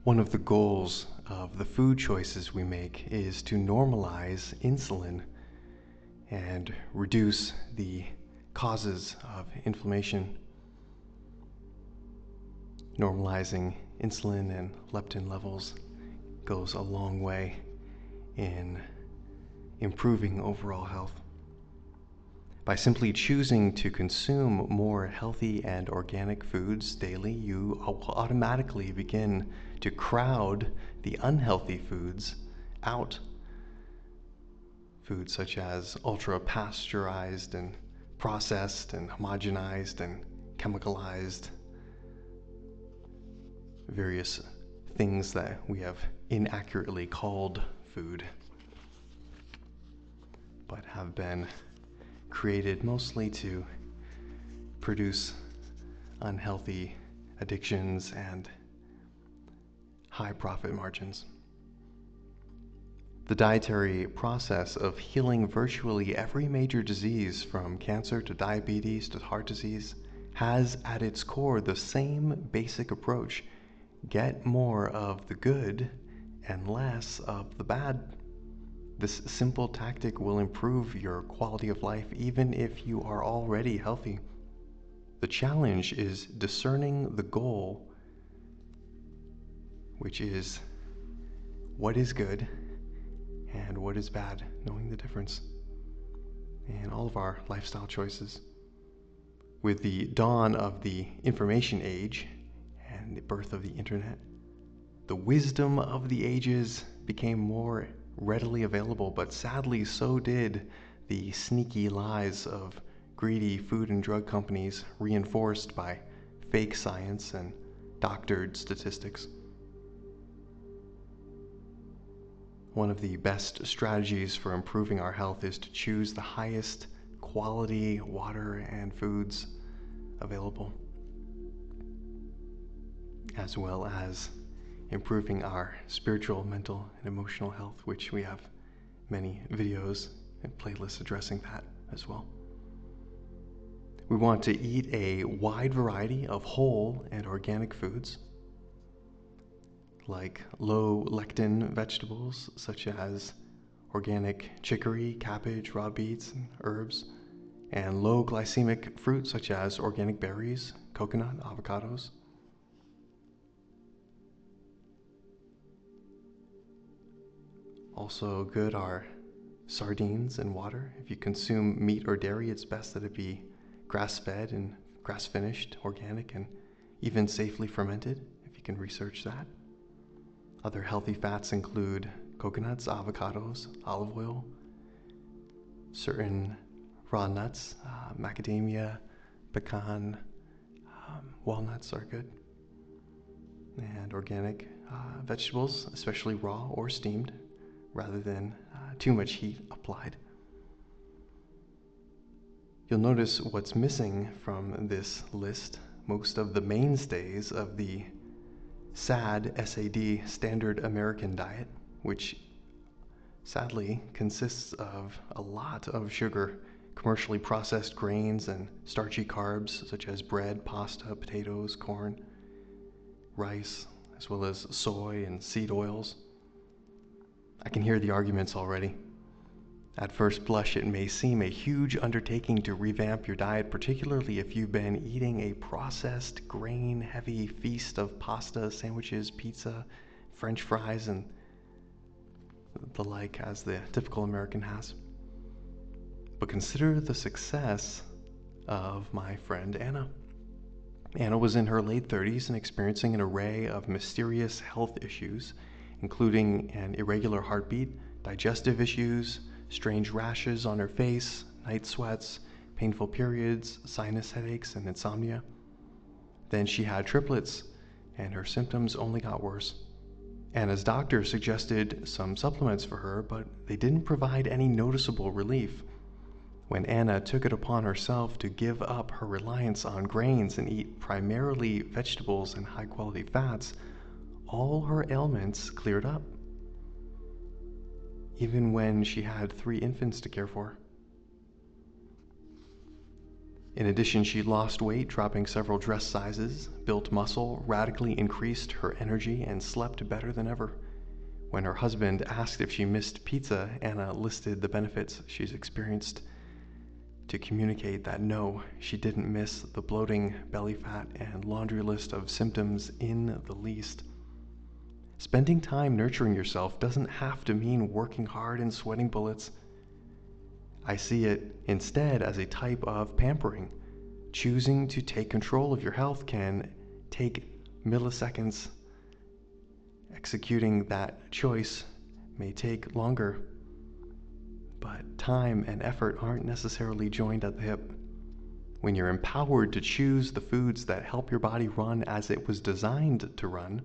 One of the goals of the food choices we make is to normalize insulin and reduce the causes of inflammation. Normalizing insulin and leptin levels goes a long way in improving overall health. By simply choosing to consume more healthy and organic foods daily, you will automatically begin to crowd the unhealthy foods out. Foods such as ultra-pasteurized and processed and homogenized and chemicalized, various things that we have inaccurately called food, but have been created mostly to produce unhealthy addictions and high profit margins. The dietary process of healing virtually every major disease, from cancer to diabetes to heart disease, has at its core the same basic approach: get more of the good and less of the bad. This simple tactic will improve your quality of life even if you are already healthy. The challenge is discerning the goal, which is what is good and what is bad, knowing the difference in all of our lifestyle choices. With the dawn of the information age and the birth of the internet, the wisdom of the ages became more readily available, but sadly so did the sneaky lies of greedy food and drug companies, reinforced by fake science and doctored statistics. One of the best strategies for improving our health is to choose the highest quality water and foods available, as well as improving our spiritual, mental, and emotional health, which we have many videos and playlists addressing that as well. We want to eat a wide variety of whole and organic foods, like low lectin vegetables such as organic chicory, cabbage, raw beets, and herbs, and low glycemic fruits such as organic berries, coconut, avocados. Also good are sardines and water. If you consume meat or dairy, it's best that it be grass-fed and grass-finished, organic, and even safely fermented, if you can research that. Other healthy fats include coconuts, avocados, olive oil, certain raw nuts, macadamia, pecan, walnuts are good, and organic vegetables, especially raw or steamed, rather than too much heat applied. You'll notice what's missing from this list: most of the mainstays of the SAD, Standard American Diet, which sadly consists of a lot of sugar, commercially processed grains, and starchy carbs such as bread, pasta, potatoes, corn, rice, as well as soy and seed oils. I can hear the arguments already. At first blush, it may seem a huge undertaking to revamp your diet, particularly if you've been eating a processed, grain-heavy feast of pasta, sandwiches, pizza, French fries, and the like, as the typical American has. But consider the success of my friend Anna. Anna was in her late 30s and experiencing an array of mysterious health issues, including an irregular heartbeat, digestive issues, strange rashes on her face, night sweats, painful periods, sinus headaches, and insomnia. Then she had triplets, and her symptoms only got worse. Anna's doctor suggested some supplements for her, but they didn't provide any noticeable relief. When Anna took it upon herself to give up her reliance on grains and eat primarily vegetables and high-quality fats, all her ailments cleared up, even when she had 3 infants to care for. In addition, she lost weight, dropping several dress sizes, built muscle, radically increased her energy, and slept better than ever. When her husband asked if she missed pizza, Anna listed the benefits she's experienced to communicate that no, she didn't miss the bloating, belly fat, and laundry list of symptoms in the least. Spending time nurturing yourself doesn't have to mean working hard and sweating bullets. I see it instead as a type of pampering. Choosing to take control of your health can take milliseconds. Executing that choice may take longer, but time and effort aren't necessarily joined at the hip. When you're empowered to choose the foods that help your body run as it was designed to run,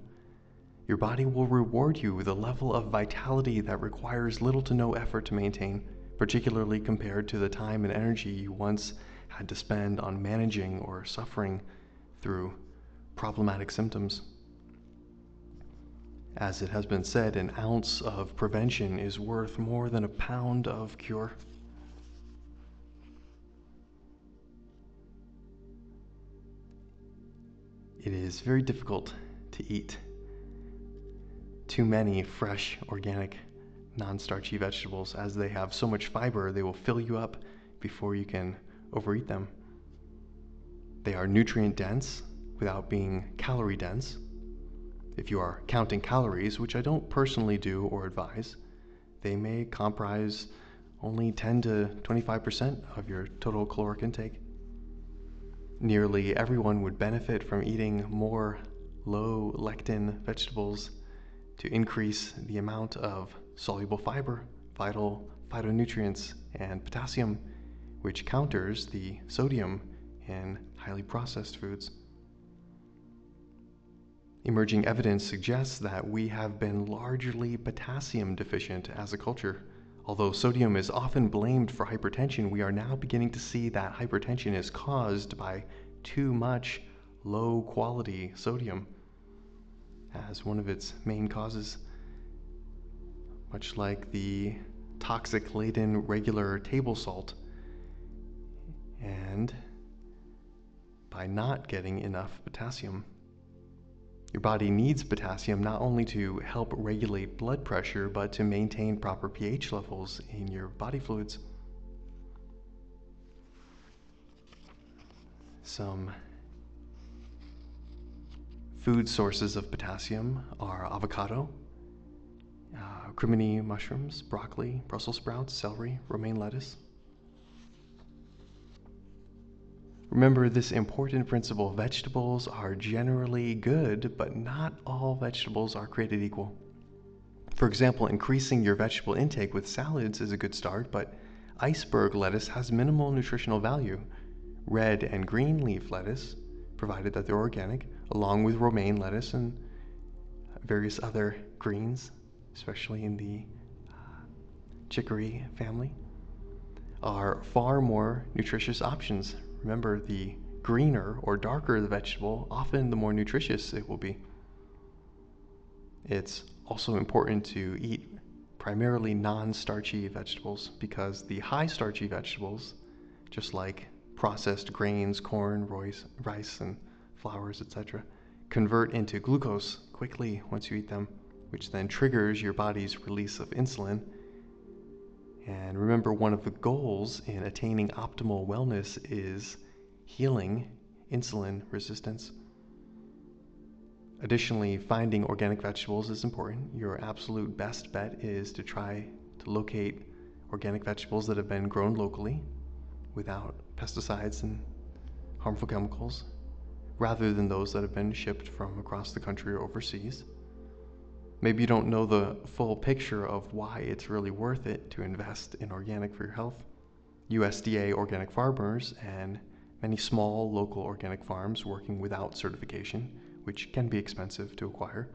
your body will reward you with a level of vitality that requires little to no effort to maintain, particularly compared to the time and energy you once had to spend on managing or suffering through problematic symptoms. As it has been said, an ounce of prevention is worth more than a pound of cure. It is very difficult to eat too many fresh, organic, non-starchy vegetables, as they have so much fiber they will fill you up before you can overeat them. They are nutrient dense without being calorie dense. If you are counting calories, which I don't personally do or advise, they may comprise only 10 to 25% of your total caloric intake. Nearly everyone would benefit from eating more low lectin vegetables to increase the amount of soluble fiber, vital phytonutrients, and potassium, which counters the sodium in highly processed foods. Emerging evidence suggests that we have been largely potassium deficient as a culture. Although sodium is often blamed for hypertension, we are now beginning to see that hypertension is caused by too much low-quality sodium as one of its main causes. Much like the toxic-laden regular table salt, and by not getting enough potassium. Your body needs potassium not only to help regulate blood pressure, but to maintain proper pH levels in your body fluids. Some food sources of potassium are avocado, crimini mushrooms, broccoli, Brussels sprouts, celery, romaine lettuce. Remember this important principle: vegetables are generally good, but not all vegetables are created equal. For example, increasing your vegetable intake with salads is a good start, but iceberg lettuce has minimal nutritional value. Red and green leaf lettuce, provided that they're organic, along with romaine lettuce and various other greens, especially in the chicory family, are far more nutritious options. Remember, the greener or darker the vegetable, often the more nutritious it will be. It's also important to eat primarily non-starchy vegetables, because the high starchy vegetables, just like processed grains, corn, rice, and flours, etc., convert into glucose quickly once you eat them, which then triggers your body's release of insulin. And remember, one of the goals in attaining optimal wellness is healing insulin resistance. Additionally, finding organic vegetables is important. Your absolute best bet is to try to locate organic vegetables that have been grown locally without pesticides and harmful chemicals, rather than those that have been shipped from across the country or overseas. Maybe you don't know the full picture of why it's really worth it to invest in organic for your health. USDA organic farmers and many small local organic farms working without certification, which can be expensive to acquire,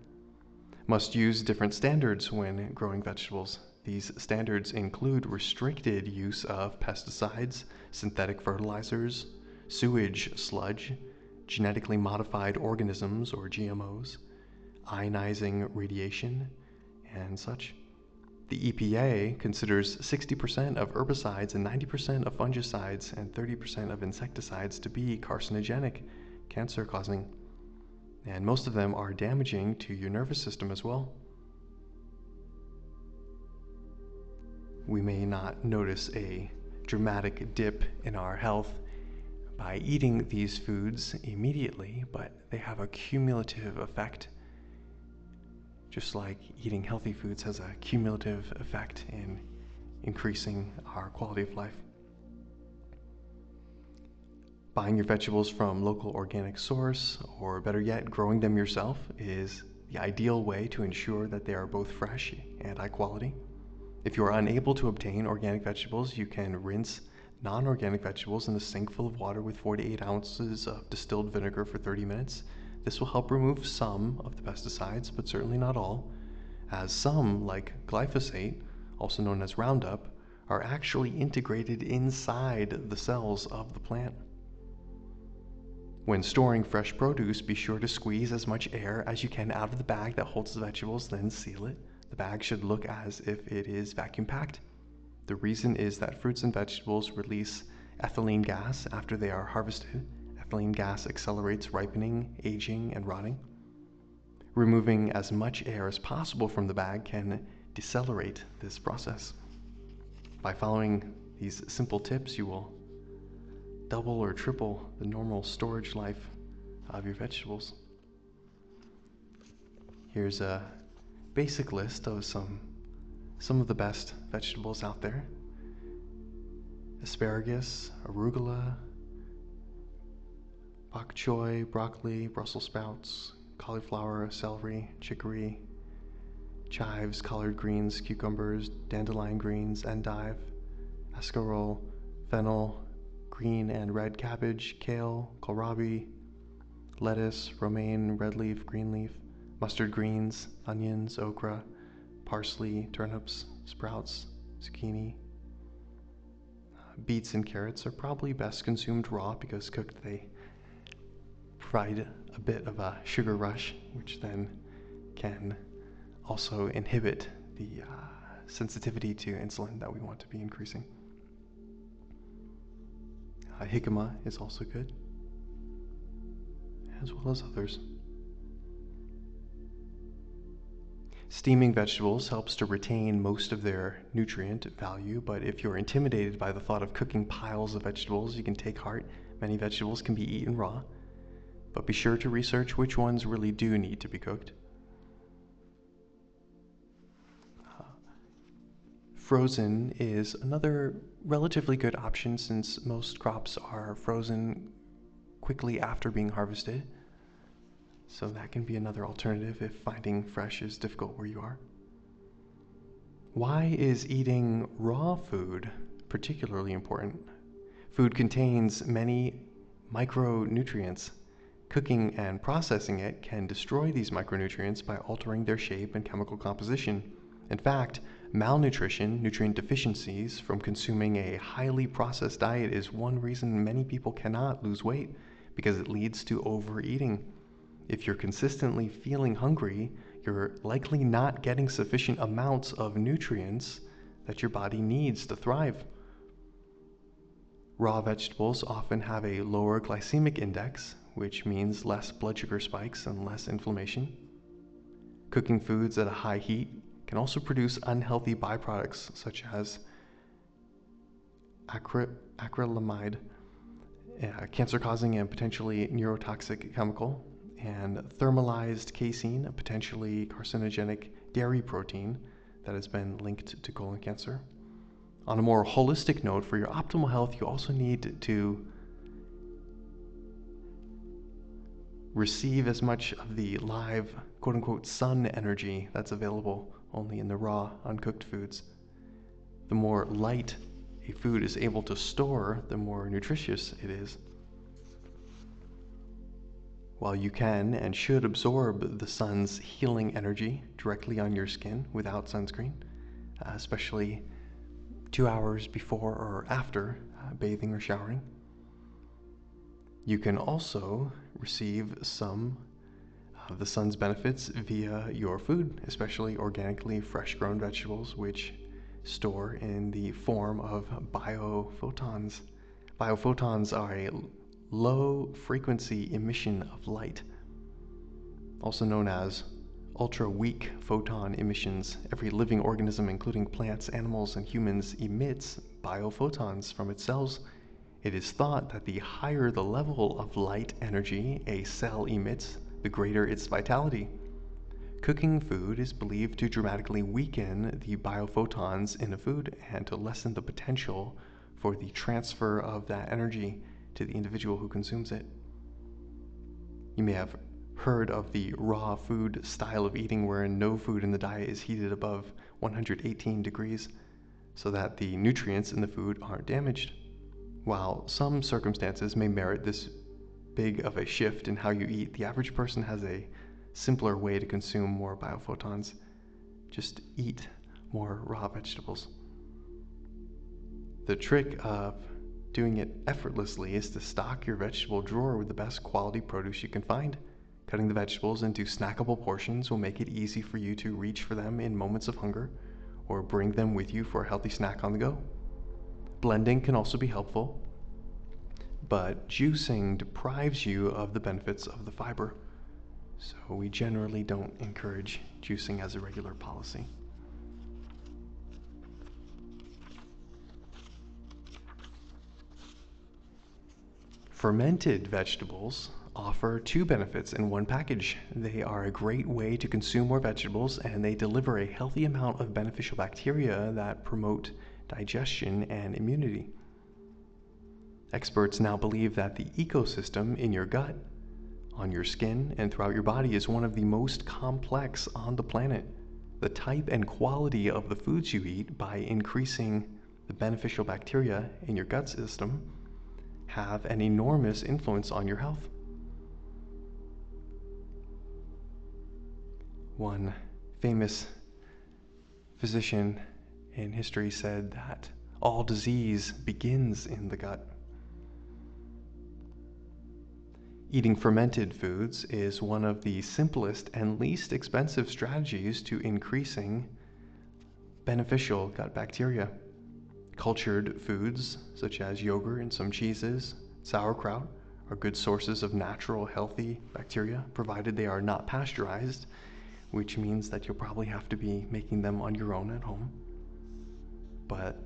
must use different standards when growing vegetables. These standards include restricted use of pesticides, synthetic fertilizers, sewage sludge, genetically modified organisms or GMOs, ionizing radiation, and such. The EPA considers 60% of herbicides and 90% of fungicides and 30% of insecticides to be carcinogenic, cancer-causing, and most of them are damaging to your nervous system as well. We may not notice a dramatic dip in our health by eating these foods immediately, but they have a cumulative effect. Just like eating healthy foods has a cumulative effect in increasing our quality of life. Buying your vegetables from local organic source, or better yet, growing them yourself, is the ideal way to ensure that they are both fresh and high quality. If you are unable to obtain organic vegetables, you can rinse non-organic vegetables in a sink full of water with 4 to 8 ounces of distilled vinegar for 30 minutes. This will help remove some of the pesticides, but certainly not all, as some, like glyphosate, also known as Roundup, are actually integrated inside the cells of the plant. When storing fresh produce, be sure to squeeze as much air as you can out of the bag that holds the vegetables, then seal it. The bag should look as if it is vacuum packed. The reason is that fruits and vegetables release ethylene gas after they are harvested. Ethylene gas accelerates ripening, aging, and rotting. Removing as much air as possible from the bag can decelerate this process. By following these simple tips, you will double or triple the normal storage life of your vegetables. Here's a basic list of some of the best vegetables out there. Asparagus, arugula, bok choy, broccoli, Brussels sprouts, cauliflower, celery, chicory, chives, collard greens, cucumbers, dandelion greens, endive, escarole, fennel, green and red cabbage, kale, kohlrabi, lettuce, romaine, red leaf, green leaf, mustard greens, onions, okra, parsley, turnips, sprouts, zucchini. Beets and carrots are probably best consumed raw because cooked they provide a bit of a sugar rush, which then can also inhibit the sensitivity to insulin that we want to be increasing. Jicama is also good, as well as others. Steaming vegetables helps to retain most of their nutrient value, but if you're intimidated by the thought of cooking piles of vegetables, you can take heart. Many vegetables can be eaten raw, but be sure to research which ones really do need to be cooked. Frozen is another relatively good option since most crops are frozen quickly after being harvested. So that can be another alternative if finding fresh is difficult where you are. Why is eating raw food particularly important? Food contains many micronutrients. Cooking and processing it can destroy these micronutrients by altering their shape and chemical composition. In fact, malnutrition, nutrient deficiencies from consuming a highly processed diet is one reason many people cannot lose weight, because it leads to overeating. If you're consistently feeling hungry, you're likely not getting sufficient amounts of nutrients that your body needs to thrive. Raw vegetables often have a lower glycemic index, which means less blood sugar spikes and less inflammation. Cooking foods at a high heat can also produce unhealthy byproducts such as acrylamide, a cancer-causing and potentially neurotoxic chemical, and thermalized casein, a potentially carcinogenic dairy protein that has been linked to colon cancer. On a more holistic note, for your optimal health, you also need to receive as much of the live, quote-unquote, sun energy that's available only in the raw, uncooked foods. The more light a food is able to store, the more nutritious it is. While you can and should absorb the sun's healing energy directly on your skin without sunscreen, especially 2 hours before or after bathing or showering, you can also receive some of the sun's benefits via your food, especially organically fresh grown vegetables, which store in the form of biophotons. Biophotons are a low frequency emission of light, also known as ultra-weak photon emissions. Every living organism, including plants, animals, and humans, emits biophotons from its cells. It is thought that the higher the level of light energy a cell emits, the greater its vitality. Cooking food is believed to dramatically weaken the biophotons in a food and to lessen the potential for the transfer of that energy to the individual who consumes it. You may have heard of the raw food style of eating wherein no food in the diet is heated above 118 degrees so that the nutrients in the food aren't damaged. While some circumstances may merit this big of a shift in how you eat, the average person has a simpler way to consume more biophotons. Just eat more raw vegetables. The trick of doing it effortlessly is to stock your vegetable drawer with the best quality produce you can find. Cutting the vegetables into snackable portions will make it easy for you to reach for them in moments of hunger or bring them with you for a healthy snack on the go. Blending can also be helpful, but juicing deprives you of the benefits of the fiber, so we generally don't encourage juicing as a regular policy. Fermented vegetables offer two benefits in one package. They are a great way to consume more vegetables, and they deliver a healthy amount of beneficial bacteria that promote digestion and immunity. Experts now believe that the ecosystem in your gut, on your skin, and throughout your body is one of the most complex on the planet. The type and quality of the foods you eat, by increasing the beneficial bacteria in your gut system, have an enormous influence on your health. One famous physician in history said that all disease begins in the gut. Eating fermented foods is one of the simplest and least expensive strategies to increasing beneficial gut bacteria. Cultured foods, such as yogurt and some cheeses, sauerkraut, are good sources of natural, healthy bacteria, provided they are not pasteurized, which means that you'll probably have to be making them on your own at home. But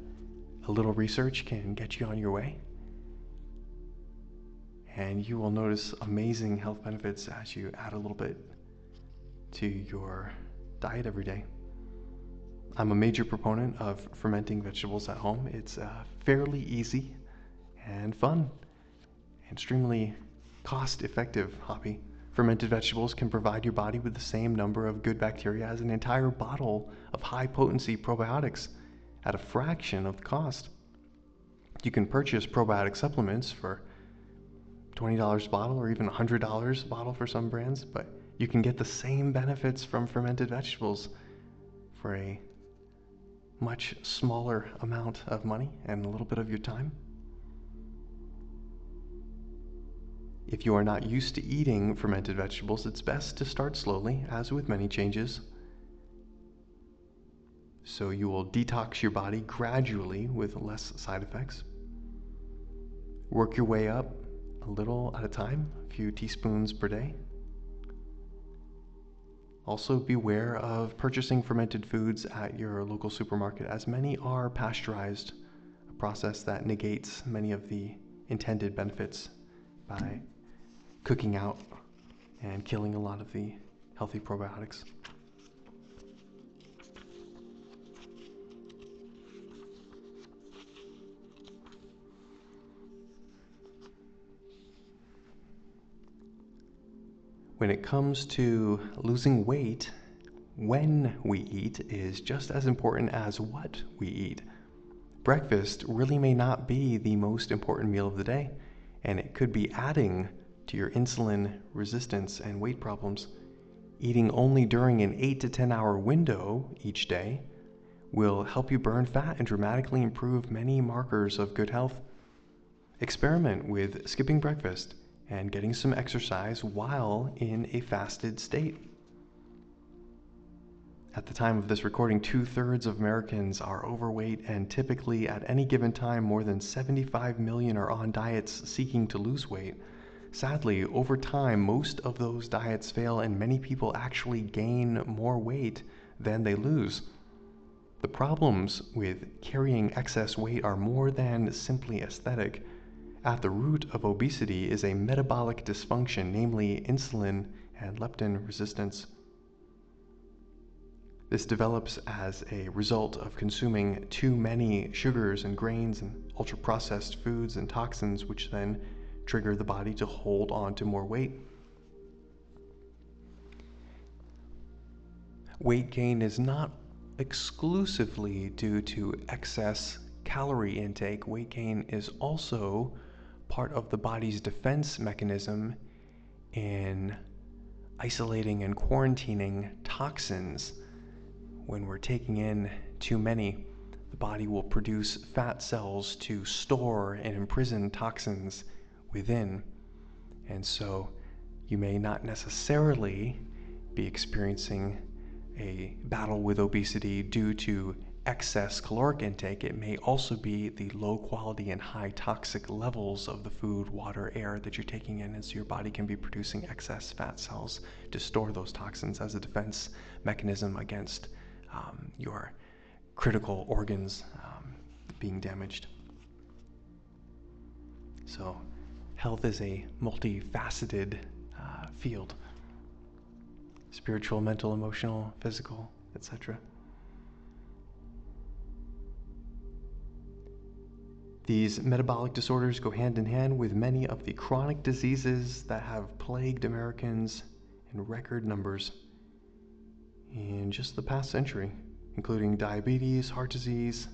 a little research can get you on your way, and you will notice amazing health benefits as you add a little bit to your diet every day. I'm a major proponent of fermenting vegetables at home. It's fairly easy and fun, and extremely cost-effective hobby. Fermented vegetables can provide your body with the same number of good bacteria as an entire bottle of high-potency probiotics at a fraction of the cost. You can purchase probiotic supplements for $20 a bottle or even $100 a bottle for some brands, but you can get the same benefits from fermented vegetables for a much smaller amount of money and a little bit of your time. If you are not used to eating fermented vegetables, it's best to start slowly, as with many changes. So you will detox your body gradually with less side effects. Work your way up a little at a time, a few teaspoons per day. Also beware of purchasing fermented foods at your local supermarket, as many are pasteurized, a process that negates many of the intended benefits by cooking out and killing a lot of the healthy probiotics. When it comes to losing weight, when we eat is just as important as what we eat. Breakfast really may not be the most important meal of the day, and it could be adding to your insulin resistance and weight problems. Eating only during an 8 to 10 hour window each day will help you burn fat and dramatically improve many markers of good health. Experiment with skipping breakfast. and getting some exercise while in a fasted state. At the time of this recording, 2/3 of Americans are overweight, and typically at any given time, more than 75 million are on diets seeking to lose weight. Sadly, over time, most of those diets fail, and many people actually gain more weight than they lose. The problems with carrying excess weight are more than simply aesthetic. At the root of obesity is a metabolic dysfunction, namely insulin and leptin resistance. This develops as a result of consuming too many sugars and grains and ultra-processed foods and toxins, which then trigger the body to hold on to more weight. Weight gain is not exclusively due to excess calorie intake. Weight gain is also part of the body's defense mechanism in isolating and quarantining toxins. When we're taking in too many, the body will produce fat cells to store and imprison toxins within. And so you may not necessarily be experiencing a battle with obesity due to excess caloric intake. It may also be the low quality and high toxic levels of the food, water, air that you're taking in, and so your body can be producing excess fat cells to store those toxins as a defense mechanism against your critical organs being damaged. So health is a multifaceted field: spiritual, mental, emotional, physical, etc. These metabolic disorders go hand in hand with many of the chronic diseases that have plagued Americans in record numbers in just the past century, including diabetes, heart disease,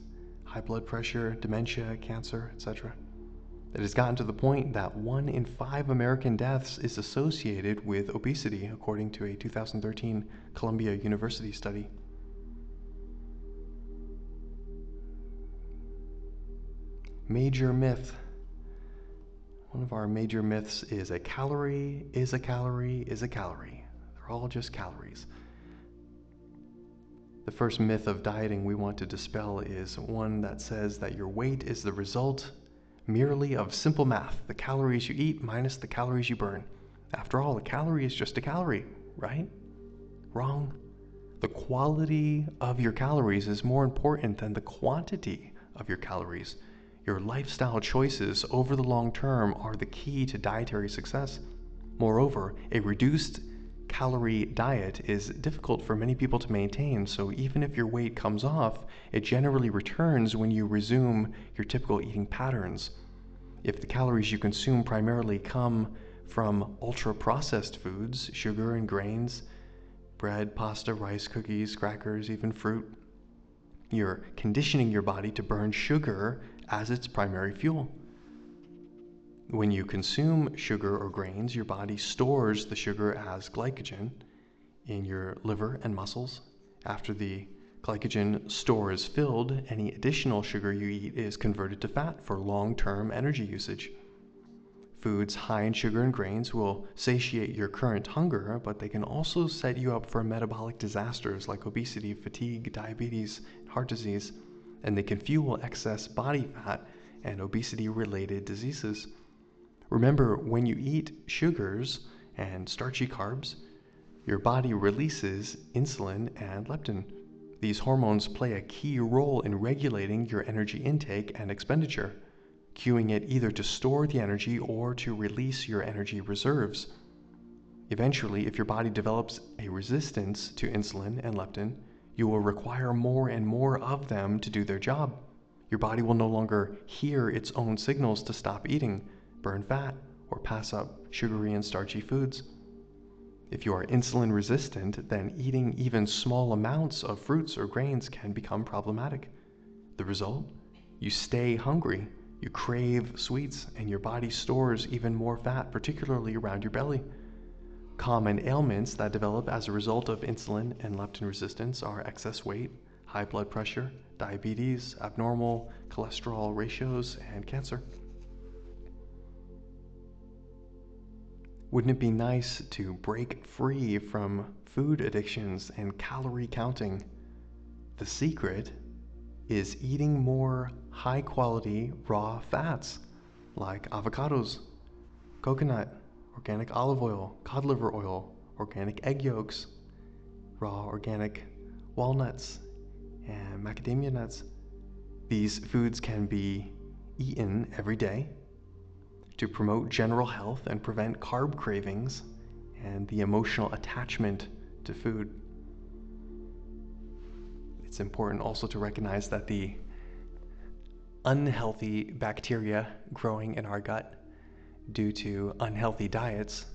high blood pressure, dementia, cancer, etc. It has gotten to the point that 1 in 5 American deaths is associated with obesity, according to a 2013 Columbia University study. Major myth. One of our major myths is a calorie is a calorie is a calorie. They're all just calories. The first myth of dieting we want to dispel is one that says that your weight is the result merely of simple math, the calories you eat minus the calories you burn. After all, a calorie is just a calorie, right? Wrong. The quality of your calories is more important than the quantity of your calories. Your lifestyle choices over the long term are the key to dietary success. Moreover, a reduced calorie diet is difficult for many people to maintain, so even if your weight comes off, it generally returns when you resume your typical eating patterns. If the calories you consume primarily come from ultra-processed foods, sugar and grains, bread, pasta, rice, cookies, crackers, even fruit, you're conditioning your body to burn sugar as its primary fuel. When you consume sugar or grains, your body stores the sugar as glycogen in your liver and muscles. After the glycogen store is filled, any additional sugar you eat is converted to fat for long-term energy usage. Foods high in sugar and grains will satiate your current hunger, but they can also set you up for metabolic disasters like obesity, fatigue, diabetes, heart disease, and they can fuel excess body fat and obesity-related diseases. Remember, when you eat sugars and starchy carbs, your body releases insulin and leptin. These hormones play a key role in regulating your energy intake and expenditure, cueing it either to store the energy or to release your energy reserves. Eventually, if your body develops a resistance to insulin and leptin, you will require more and more of them to do their job. Your body will no longer hear its own signals to stop eating, burn fat, or pass up sugary and starchy foods. If you are insulin resistant, then eating even small amounts of fruits or grains can become problematic. The result? You stay hungry, you crave sweets, and your body stores even more fat, particularly around your belly. Common ailments that develop as a result of insulin and leptin resistance are excess weight, high blood pressure, diabetes, abnormal cholesterol ratios, and cancer. Wouldn't it be nice to break free from food addictions and calorie counting? The secret is eating more high quality raw fats like avocados, coconut, organic olive oil, cod liver oil, organic egg yolks, raw organic walnuts, and macadamia nuts. These foods can be eaten every day to promote general health and prevent carb cravings and the emotional attachment to food. It's important also to recognize that the unhealthy bacteria growing in our gut due to unhealthy diets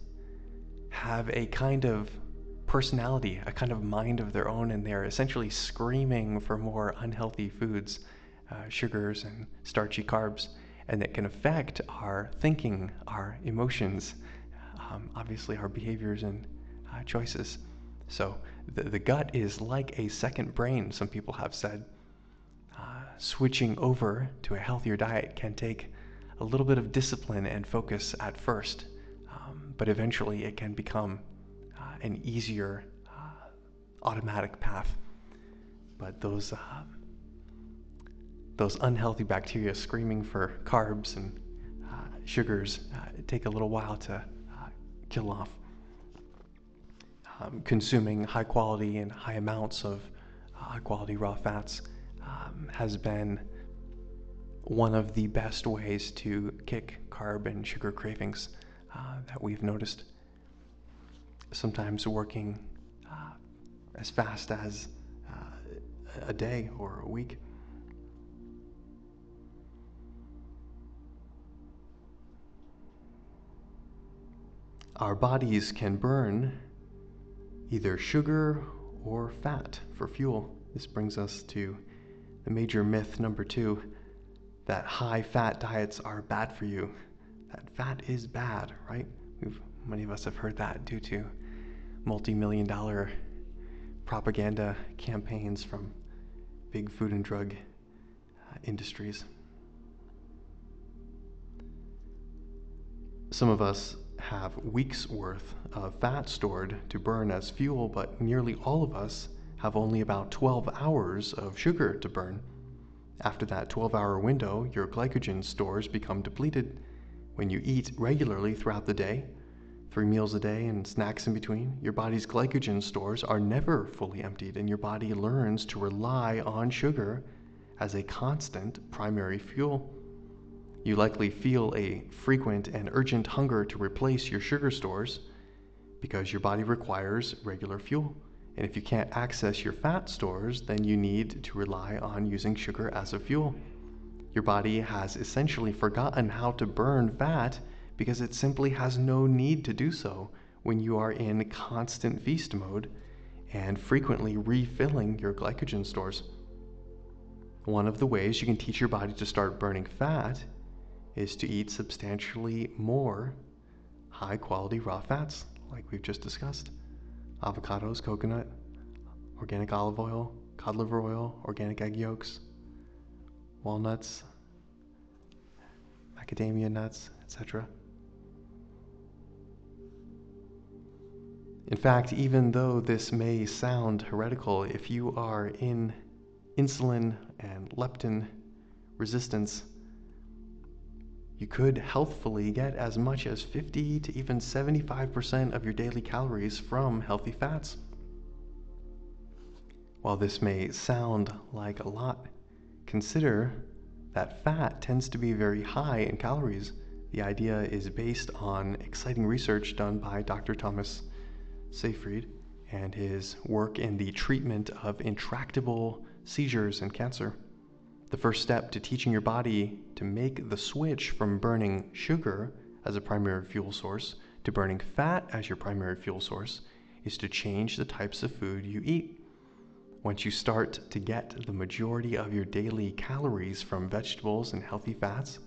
have a kind of personality, a kind of mind of their own, and they're essentially screaming for more unhealthy foods, sugars and starchy carbs, and that can affect our thinking, our emotions, obviously our behaviors and choices. So the gut is like a second brain, some people have said. Switching over to a healthier diet can take a little bit of discipline and focus at first, but eventually it can become an easier automatic path. But those unhealthy bacteria screaming for carbs and sugars take a little while to kill off. Consuming high quality and high amounts of high quality raw fats has been one of the best ways to kick carb and sugar cravings that we've noticed. Sometimes working as fast as a day or a week. Our bodies can burn either sugar or fat for fuel. This brings us to the major myth number 2, that high fat diets are bad for you. That fat is bad, right? Many of us have heard that due to multi-million-dollar propaganda campaigns from big food and drug industries. Some of us have weeks worth of fat stored to burn as fuel, but nearly all of us have only about 12 hours of sugar to burn. After that 12-hour window, your glycogen stores become depleted. When you eat regularly throughout the day, 3 meals a day and snacks in between, your body's glycogen stores are never fully emptied, and your body learns to rely on sugar as a constant primary fuel. You likely feel a frequent and urgent hunger to replace your sugar stores because your body requires regular fuel. And if you can't access your fat stores, then you need to rely on using sugar as a fuel. Your body has essentially forgotten how to burn fat because it simply has no need to do so when you are in constant feast mode and frequently refilling your glycogen stores. One of the ways you can teach your body to start burning fat is to eat substantially more high-quality raw fats, like we've just discussed. Avocados, coconut, organic olive oil, cod liver oil, organic egg yolks, walnuts, macadamia nuts, etc. In fact, even though this may sound heretical, if you are in insulin and leptin resistance, you could healthfully get as much as 50 to even 75% of your daily calories from healthy fats. While this may sound like a lot, consider that fat tends to be very high in calories. The idea is based on exciting research done by Dr. Thomas Seyfried and his work in the treatment of intractable seizures and cancer. The first step to teaching your body to make the switch from burning sugar as a primary fuel source to burning fat as your primary fuel source is to change the types of food you eat. Once you start to get the majority of your daily calories from vegetables and healthy fats,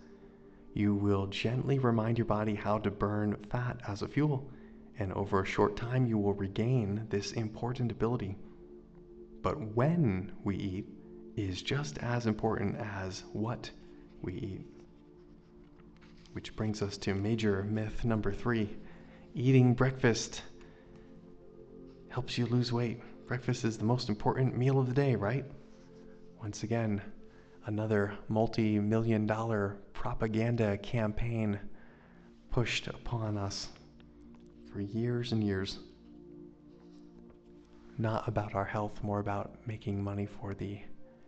you will gently remind your body how to burn fat as a fuel, and over a short time you will regain this important ability. But when we eat is just as important as what we eat. Which brings us to major myth number 3. eating breakfast helps you lose weight. Breakfast is the most important meal of the day, right? Once again, another multi-million-dollar propaganda campaign pushed upon us for years and years. Not about our health, more about making money for the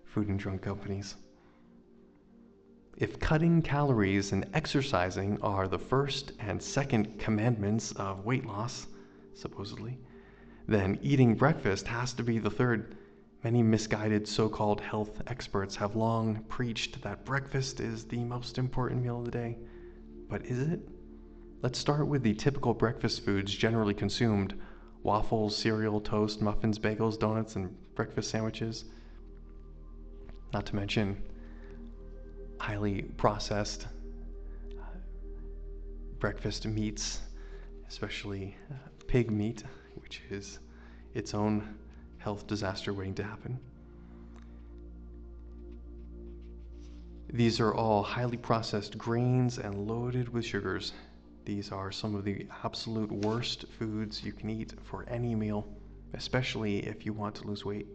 food and drug companies. If cutting calories and exercising are the first and second commandments of weight loss, supposedly, then eating breakfast has to be the third. Many misguided so-called health experts have long preached that breakfast is the most important meal of the day. But is it? Let's start with the typical breakfast foods generally consumed: waffles, cereal, toast, muffins, bagels, donuts, and breakfast sandwiches. Not to mention highly processed breakfast meats, especially pig meat, which is its own health disaster waiting to happen. These are all highly processed grains and loaded with sugars. These are some of the absolute worst foods you can eat for any meal, especially if you want to lose weight.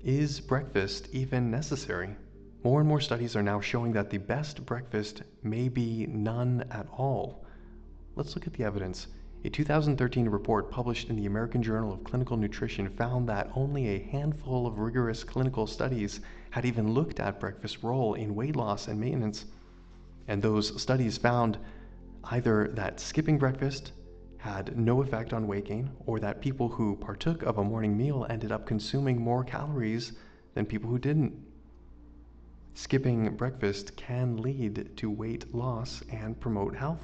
Is breakfast even necessary? More and more studies are now showing that the best breakfast may be none at all. Let's look at the evidence. A 2013 report published in the American Journal of Clinical Nutrition found that only a handful of rigorous clinical studies had even looked at breakfast's role in weight loss and maintenance. And those studies found either that skipping breakfast had no effect on weight gain, or that people who partook of a morning meal ended up consuming more calories than people who didn't. Skipping breakfast can lead to weight loss and promote health,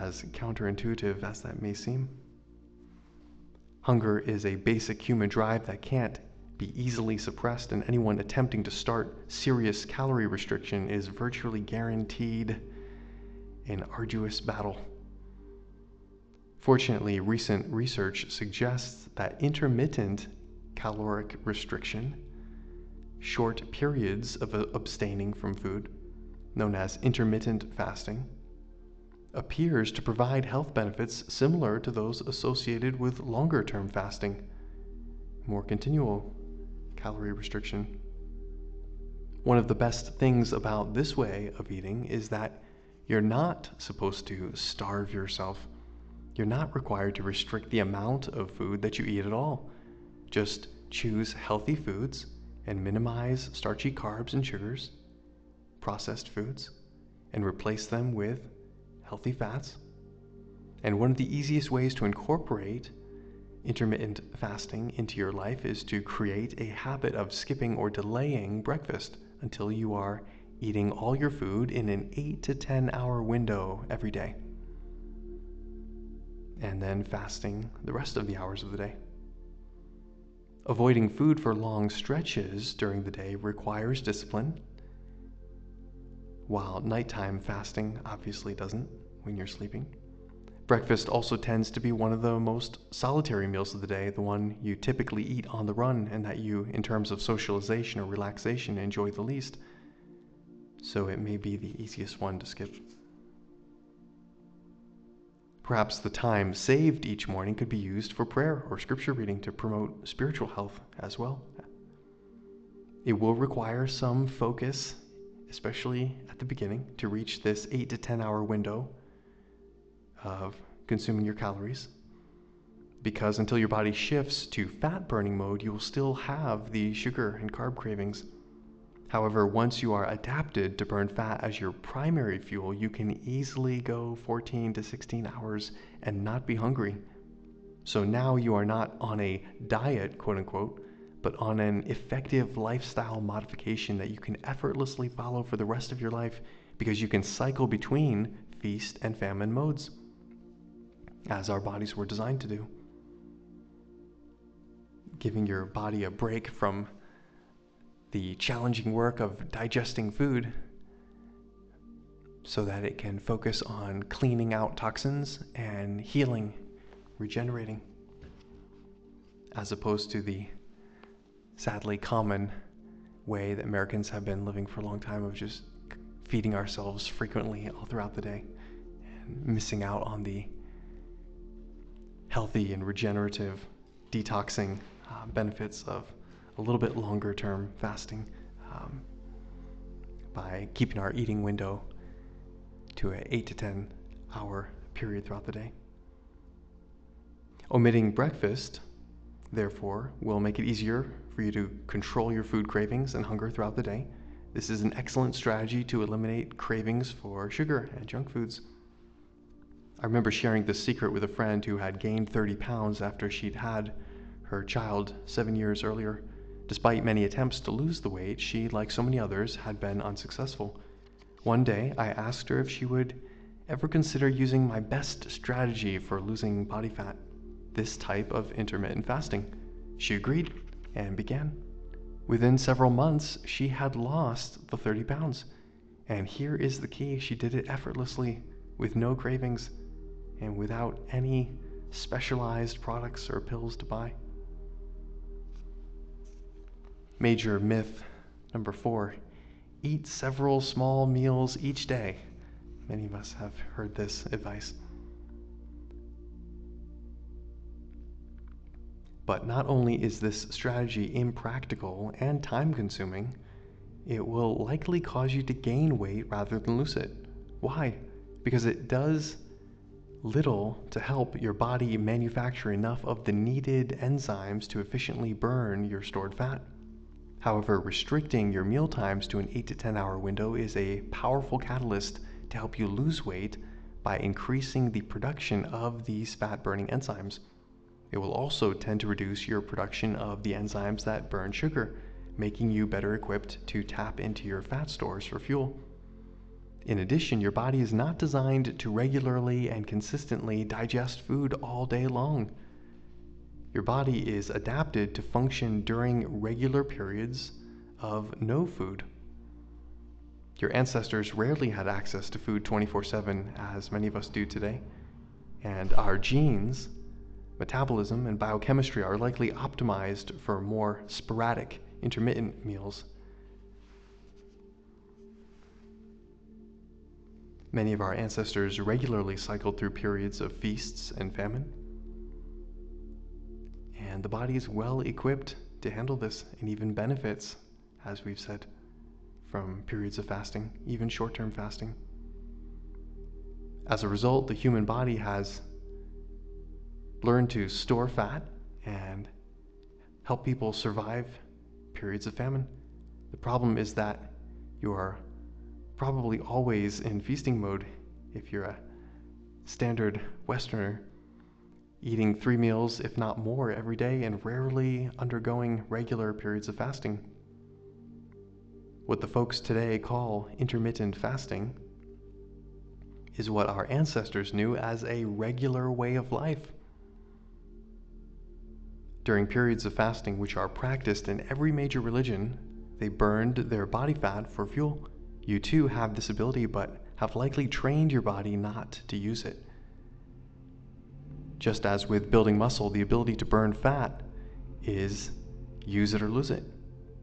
as counterintuitive as that may seem. Hunger is a basic human drive that can't be easily suppressed, and anyone attempting to start serious calorie restriction is virtually guaranteed an arduous battle. Fortunately, recent research suggests that intermittent caloric restriction, short periods of abstaining from food, known as intermittent fasting, appears to provide health benefits similar to those associated with longer-term fasting, more continual calorie restriction. One of the best things about this way of eating is that you're not supposed to starve yourself. You're not required to restrict the amount of food that you eat at all. Just choose healthy foods and minimize starchy carbs and sugars, processed foods, and replace them with healthy fats. And one of the easiest ways to incorporate intermittent fasting into your life is to create a habit of skipping or delaying breakfast until you are eating all your food in an 8 to 10 hour window every day, and then fasting the rest of the hours of the day. Avoiding food for long stretches during the day requires discipline, while nighttime fasting obviously doesn't when you're sleeping. Breakfast also tends to be one of the most solitary meals of the day, the one you typically eat on the run and that you, in terms of socialization or relaxation, enjoy the least. So it may be the easiest one to skip. Perhaps the time saved each morning could be used for prayer or scripture reading to promote spiritual health as well. It will require some focus, especially at the beginning, to reach this 8 to 10 hour window of consuming your calories, because until your body shifts to fat burning mode, you will still have the sugar and carb cravings. However, once you are adapted to burn fat as your primary fuel, you can easily go 14 to 16 hours and not be hungry. So now you are not on a diet, quote unquote, but on an effective lifestyle modification that you can effortlessly follow for the rest of your life, because you can cycle between feast and famine modes, as our bodies were designed to do. Giving your body a break from the challenging work of digesting food so that it can focus on cleaning out toxins and healing, regenerating, as opposed to the sadly common way that Americans have been living for a long time of just feeding ourselves frequently all throughout the day and missing out on the healthy and regenerative detoxing benefits of a little bit longer term fasting by keeping our eating window to an 8 to 10 hour period throughout the day. Omitting breakfast, therefore, will make it easier for you to control your food cravings and hunger throughout the day. This is an excellent strategy to eliminate cravings for sugar and junk foods. I remember sharing this secret with a friend who had gained 30 pounds after she'd had her child 7 years earlier. Despite many attempts to lose the weight, she, like so many others, had been unsuccessful. One day, I asked her if she would ever consider using my best strategy for losing body fat, this type of intermittent fasting. She agreed and began. Within several months, she had lost the 30 pounds. And here is the key: she did it effortlessly, with no cravings, and without any specialized products or pills to buy. Major myth number 4, eat several small meals each day. Many of us have heard this advice. But not only is this strategy impractical and time-consuming, it will likely cause you to gain weight rather than lose it. Why? Because it does little to help your body manufacture enough of the needed enzymes to efficiently burn your stored fat. However, restricting your meal times to an 8 to 10 hour window is a powerful catalyst to help you lose weight by increasing the production of these fat-burning enzymes. It will also tend to reduce your production of the enzymes that burn sugar, making you better equipped to tap into your fat stores for fuel. In addition, your body is not designed to regularly and consistently digest food all day long. Your body is adapted to function during regular periods of no food. Your ancestors rarely had access to food 24/7 as many of us do today, and our genes, metabolism, and biochemistry are likely optimized for more sporadic, intermittent meals. Many of our ancestors regularly cycled through periods of feasts and famine, and the body is well equipped to handle this and even benefits, as we've said, from periods of fasting, even short-term fasting. As a result, the human body has learned to store fat and help people survive periods of famine. The problem is that you are probably always in feasting mode if you're a standard Westerner, eating 3 meals, if not more, every day and rarely undergoing regular periods of fasting. What the folks today call intermittent fasting is what our ancestors knew as a regular way of life. During periods of fasting, which are practiced in every major religion, they burned their body fat for fuel. You too have this ability, but have likely trained your body not to use it. Just as with building muscle, the ability to burn fat is use it or lose it.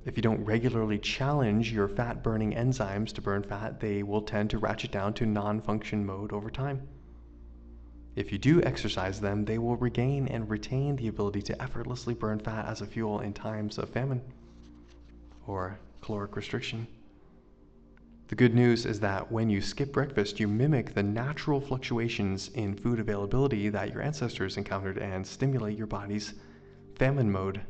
If you don't regularly challenge your fat-burning enzymes to burn fat, they will tend to ratchet down to non-function mode over time. If you do exercise them, they will regain and retain the ability to effortlessly burn fat as a fuel in times of famine or caloric restriction. The good news is that when you skip breakfast, you mimic the natural fluctuations in food availability that your ancestors encountered and stimulate your body's famine mode.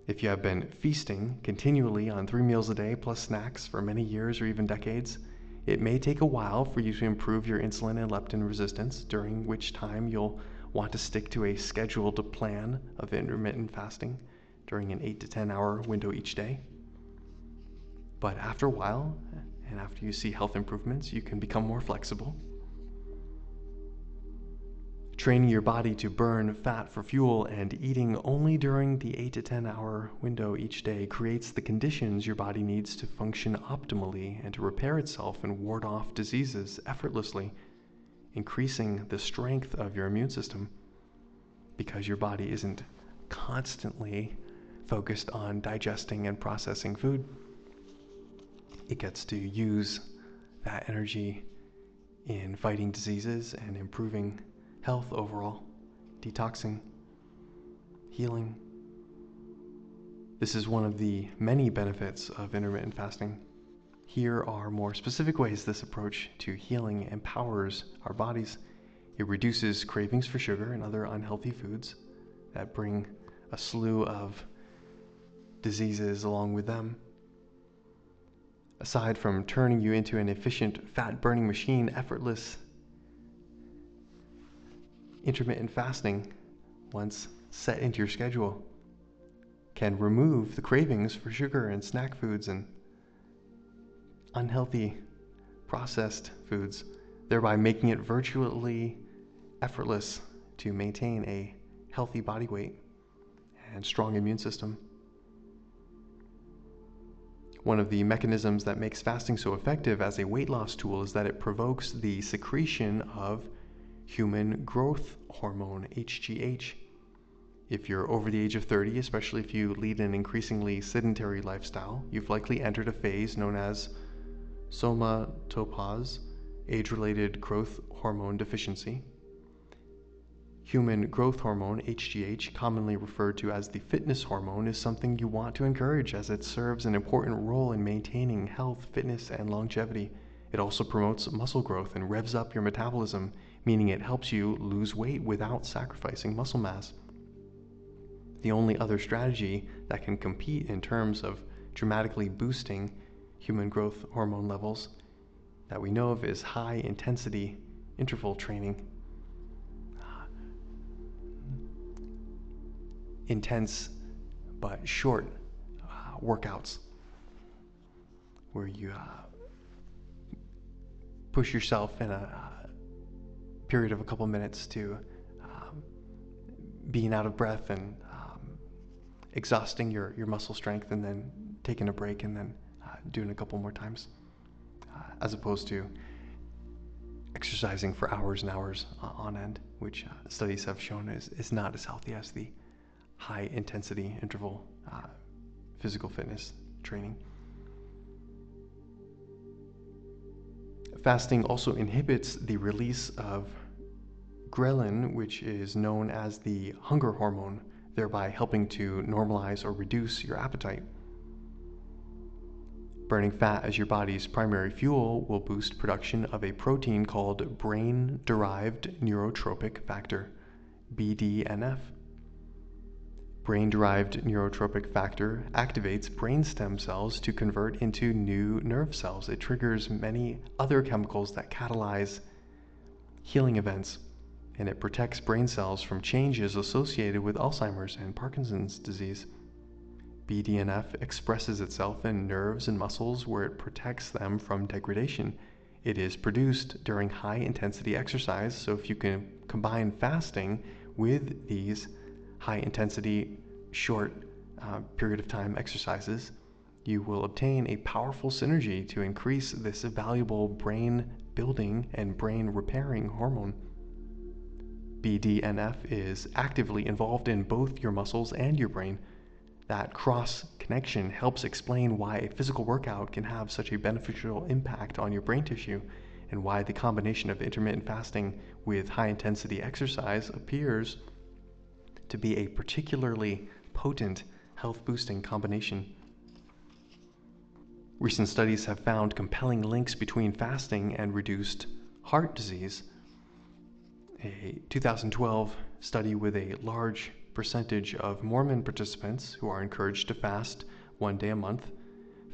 If you have been feasting continually on 3 meals a day plus snacks for many years or even decades, it may take a while for you to improve your insulin and leptin resistance, during which time you'll want to stick to a scheduled plan of intermittent fasting during an 8 to 10 hour window each day. But after a while, and after you see health improvements, you can become more flexible. Training your body to burn fat for fuel and eating only during the 8 to 10 hour window each day creates the conditions your body needs to function optimally and to repair itself and ward off diseases effortlessly, increasing the strength of your immune system because your body isn't constantly focused on digesting and processing food. It gets to use that energy in fighting diseases and improving health overall, detoxing, healing. This is one of the many benefits of intermittent fasting. Here are more specific ways this approach to healing empowers our bodies. It reduces cravings for sugar and other unhealthy foods that bring a slew of diseases along with them. Aside from turning you into an efficient fat-burning machine, effortless intermittent fasting, once set into your schedule, can remove the cravings for sugar and snack foods and unhealthy processed foods, thereby making it virtually effortless to maintain a healthy body weight and strong immune system. One of the mechanisms that makes fasting so effective as a weight loss tool is that it provokes the secretion of human growth hormone, HGH. If you're over the age of 30, especially if you lead an increasingly sedentary lifestyle, you've likely entered a phase known as somatopause, age-related growth hormone deficiency. Human growth hormone, HGH, commonly referred to as the fitness hormone, is something you want to encourage as it serves an important role in maintaining health, fitness, and longevity. It also promotes muscle growth and revs up your metabolism, meaning it helps you lose weight without sacrificing muscle mass. The only other strategy that can compete in terms of dramatically boosting human growth hormone levels that we know of is high-intensity interval training. Intense but short workouts where you push yourself in a period of a couple minutes to being out of breath and exhausting your muscle strength, and then taking a break and then doing a couple more times, as opposed to exercising for hours and hours on end, which studies have shown is not as healthy as the high intensity interval physical fitness training. Fasting also inhibits the release of ghrelin, which is known as the hunger hormone, thereby helping to normalize or reduce your appetite. Burning fat as your body's primary fuel will boost production of a protein called brain-derived neurotrophic factor, BDNF. Brain-derived neurotrophic factor activates brain stem cells to convert into new nerve cells. It triggers many other chemicals that catalyze healing events, and it protects brain cells from changes associated with Alzheimer's and Parkinson's disease. BDNF expresses itself in nerves and muscles where it protects them from degradation. It is produced during high-intensity exercise, so if you can combine fasting with these high-intensity, short period of time exercises, you will obtain a powerful synergy to increase this valuable brain-building and brain-repairing hormone. BDNF is actively involved in both your muscles and your brain. That cross-connection helps explain why a physical workout can have such a beneficial impact on your brain tissue, and why the combination of intermittent fasting with high-intensity exercise appears to be a particularly potent health-boosting combination. Recent studies have found compelling links between fasting and reduced heart disease. A 2012 study with a large percentage of Mormon participants who are encouraged to fast 1 day a month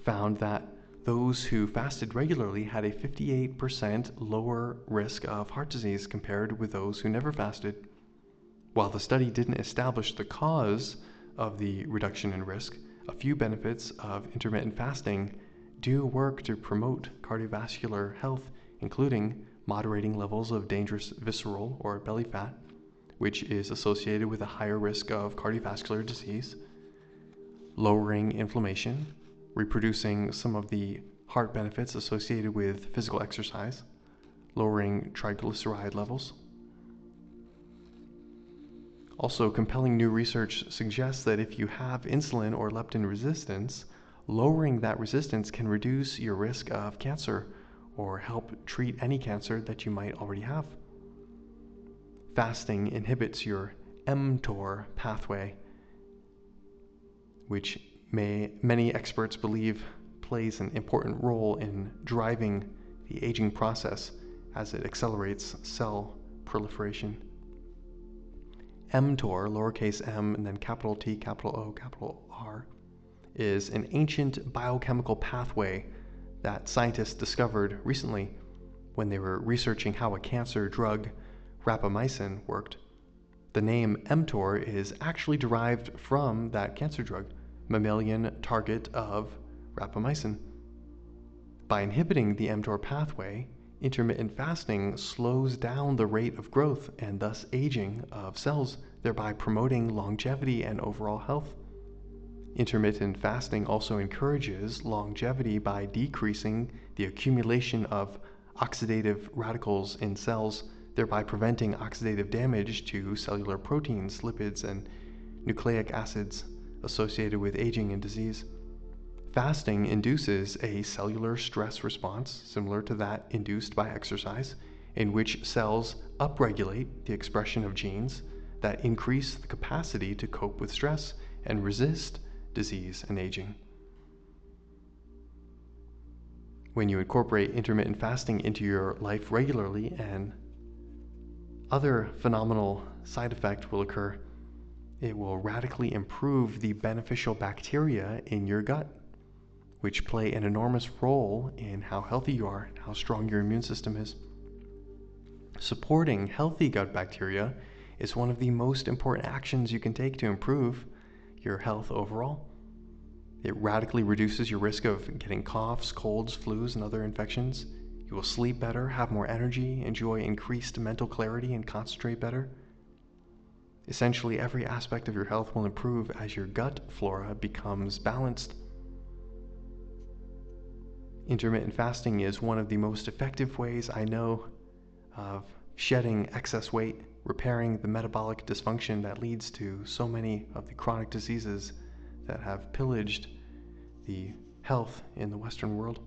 found that those who fasted regularly had a 58% lower risk of heart disease compared with those who never fasted. While the study didn't establish the cause of the reduction in risk, a few benefits of intermittent fasting do work to promote cardiovascular health, including moderating levels of dangerous visceral or belly fat, which is associated with a higher risk of cardiovascular disease, lowering inflammation, reproducing some of the heart benefits associated with physical exercise, lowering triglyceride levels. Also, compelling new research suggests that if you have insulin or leptin resistance, lowering that resistance can reduce your risk of cancer or help treat any cancer that you might already have. Fasting inhibits your mTOR pathway, which many experts believe plays an important role in driving the aging process as it accelerates cell proliferation. mTOR, lowercase m and then capital T, capital O, capital R, is an ancient biochemical pathway that scientists discovered recently when they were researching how a cancer drug, rapamycin, worked. The name mTOR is actually derived from that cancer drug, mammalian target of rapamycin. By inhibiting the mTOR pathway, intermittent fasting slows down the rate of growth and thus aging of cells, thereby promoting longevity and overall health. Intermittent fasting also encourages longevity by decreasing the accumulation of oxidative radicals in cells, thereby preventing oxidative damage to cellular proteins, lipids, and nucleic acids associated with aging and disease. Fasting induces a cellular stress response similar to that induced by exercise, in which cells upregulate the expression of genes that increase the capacity to cope with stress and resist disease and aging. When you incorporate intermittent fasting into your life regularly, an other phenomenal side effect will occur. It will radically improve the beneficial bacteria in your gut, which play an enormous role in how healthy you are and how strong your immune system is. Supporting healthy gut bacteria is one of the most important actions you can take to improve your health overall. It radically reduces your risk of getting coughs, colds, flus, and other infections. You will sleep better, have more energy, enjoy increased mental clarity, and concentrate better. Essentially, every aspect of your health will improve as your gut flora becomes balanced. Intermittent fasting is one of the most effective ways I know of shedding excess weight, repairing the metabolic dysfunction that leads to so many of the chronic diseases that have pillaged the health in the Western world.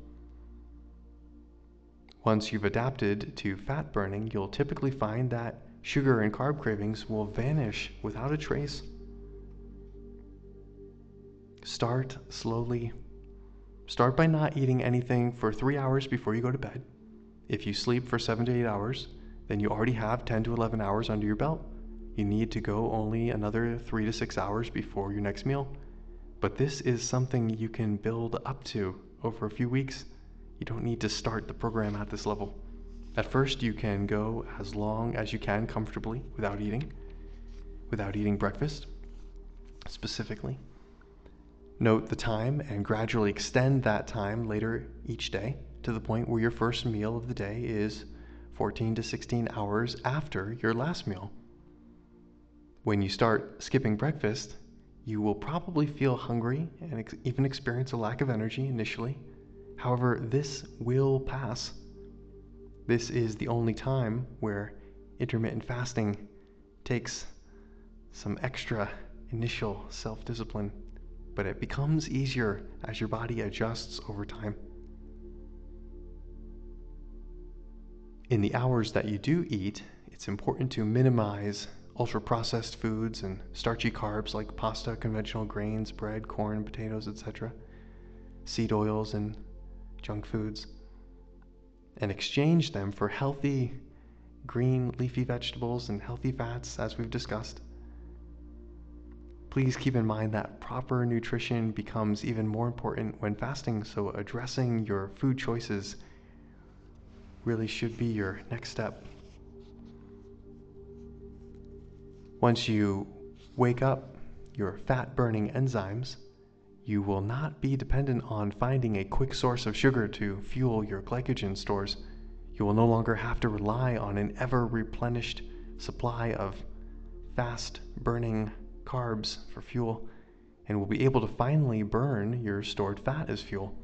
Once you've adapted to fat burning, you'll typically find that sugar and carb cravings will vanish without a trace. Start slowly. Start by not eating anything for 3 hours before you go to bed. If you sleep for 7 to 8 hours, then you already have 10 to 11 hours under your belt. You need to go only another 3 to 6 hours before your next meal. But this is something you can build up to over a few weeks. You don't need to start the program at this level. At first, you can go as long as you can comfortably without eating breakfast specifically. Note the time and gradually extend that time later each day to the point where your first meal of the day is 14 to 16 hours after your last meal. When you start skipping breakfast, you will probably feel hungry and even experience a lack of energy initially. However, this will pass. This is the only time where intermittent fasting takes some extra initial self-discipline, but it becomes easier as your body adjusts over time. In the hours that you do eat, it's important to minimize ultra-processed foods and starchy carbs like pasta, conventional grains, bread, corn, potatoes, etc., seed oils, and junk foods, and exchange them for healthy green leafy vegetables and healthy fats, as we've discussed. Please keep in mind that proper nutrition becomes even more important when fasting, so addressing your food choices really should be your next step. Once you wake up your fat-burning enzymes, you will not be dependent on finding a quick source of sugar to fuel your glycogen stores. You will no longer have to rely on an ever-replenished supply of fast-burning carbs for fuel, and will be able to finally burn your stored fat as fuel.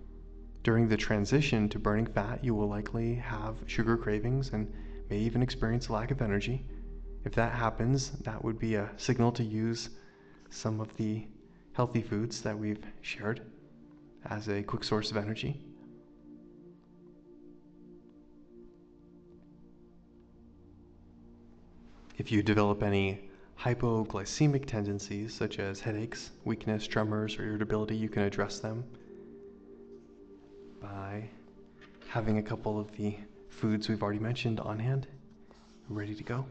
During the transition to burning fat, you will likely have sugar cravings and may even experience a lack of energy. If that happens, that would be a signal to use some of the healthy foods that we've shared as a quick source of energy. If you develop any hypoglycemic tendencies, such as headaches, weakness, tremors, or irritability, you can address them by having a couple of the foods we've already mentioned on hand, ready to go.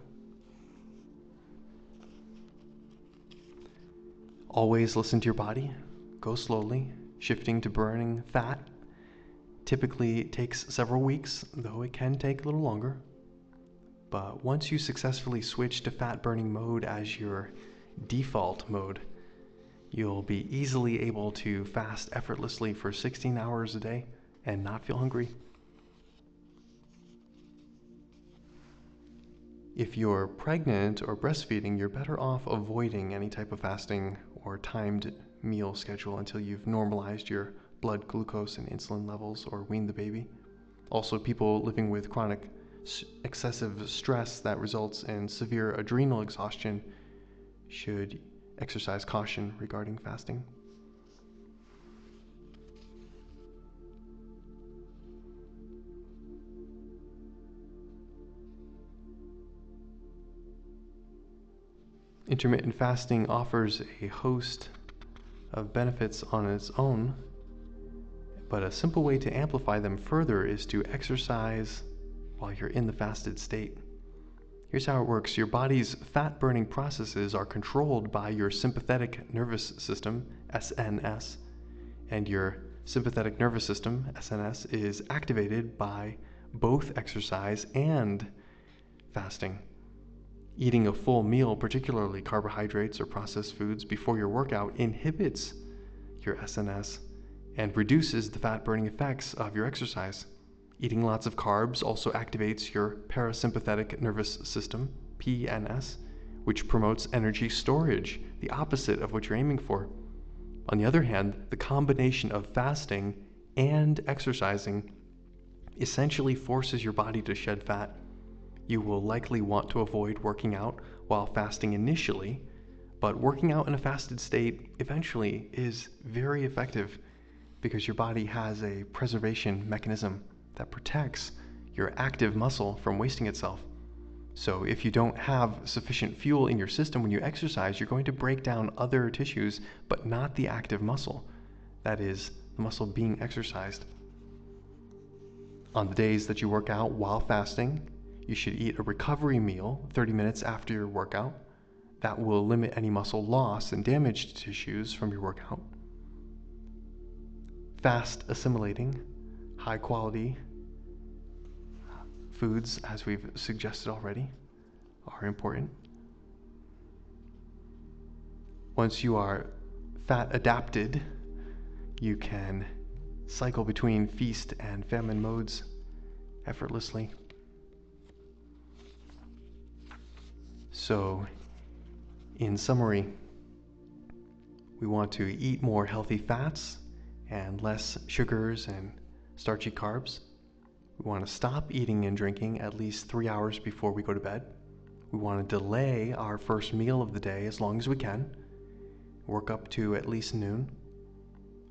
Always listen to your body. Go slowly, shifting to burning fat. Typically it takes several weeks, though it can take a little longer. But once you successfully switch to fat burning mode as your default mode, you'll be easily able to fast effortlessly for 16 hours a day and not feel hungry. If you're pregnant or breastfeeding, you're better off avoiding any type of fasting or timed meal schedule until you've normalized your blood glucose and insulin levels or weaned the baby. Also, people living with chronic excessive stress that results in severe adrenal exhaustion should exercise caution regarding fasting. Intermittent fasting offers a host of benefits on its own, but a simple way to amplify them further is to exercise while you're in the fasted state. Here's how it works. Your body's fat-burning processes are controlled by your sympathetic nervous system, SNS, and your sympathetic nervous system, SNS, is activated by both exercise and fasting. Eating a full meal, particularly carbohydrates or processed foods, before your workout inhibits your SNS and reduces the fat-burning effects of your exercise. Eating lots of carbs also activates your parasympathetic nervous system, PNS, which promotes energy storage, the opposite of what you're aiming for. On the other hand, the combination of fasting and exercising essentially forces your body to shed fat. You will likely want to avoid working out while fasting initially, but working out in a fasted state eventually is very effective because your body has a preservation mechanism that protects your active muscle from wasting itself. So if you don't have sufficient fuel in your system when you exercise, you're going to break down other tissues, but not the active muscle. That is, the muscle being exercised. On the days that you work out while fasting, you should eat a recovery meal 30 minutes after your workout. That will limit any muscle loss and damaged tissues from your workout. Fast assimilating, high quality foods, as we've suggested already, are important. Once you are fat adapted, you can cycle between feast and famine modes effortlessly. So, in summary, we want to eat more healthy fats and less sugars and starchy carbs. We want to stop eating and drinking at least 3 hours before we go to bed. We want to delay our first meal of the day as long as we can, work up to at least noon.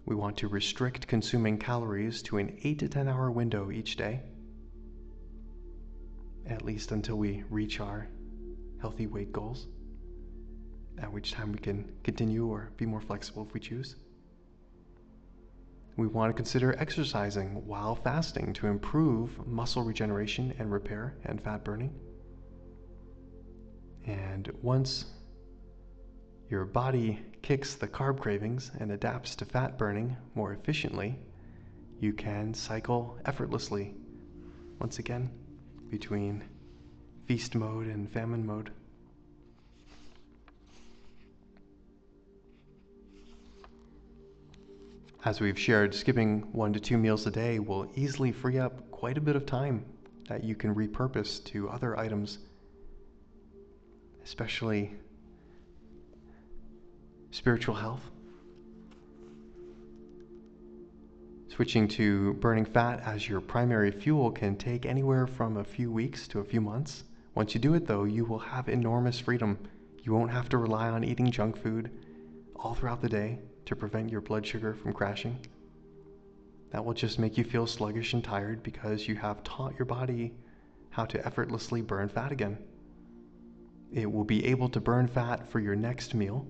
We want to restrict consuming calories to an 8 to 10 hour window each day, at least until we reach our healthy weight goals, at which time we can continue or be more flexible if we choose. We want to consider exercising while fasting to improve muscle regeneration and repair and fat burning. And once your body kicks the carb cravings and adapts to fat burning more efficiently, you can cycle effortlessly once again between feast mode and famine mode. As we've shared, skipping 1 to 2 meals a day will easily free up quite a bit of time that you can repurpose to other items, especially spiritual health. Switching to burning fat as your primary fuel can take anywhere from a few weeks to a few months. Once you do it, though, you will have enormous freedom. You won't have to rely on eating junk food all throughout the day to prevent your blood sugar from crashing. That will just make you feel sluggish and tired because you have taught your body how to effortlessly burn fat again. It will be able to burn fat for your next meal.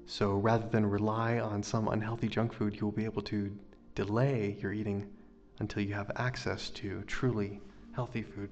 So rather than rely on some unhealthy junk food, you will be able to delay your eating until you have access to truly healthy food.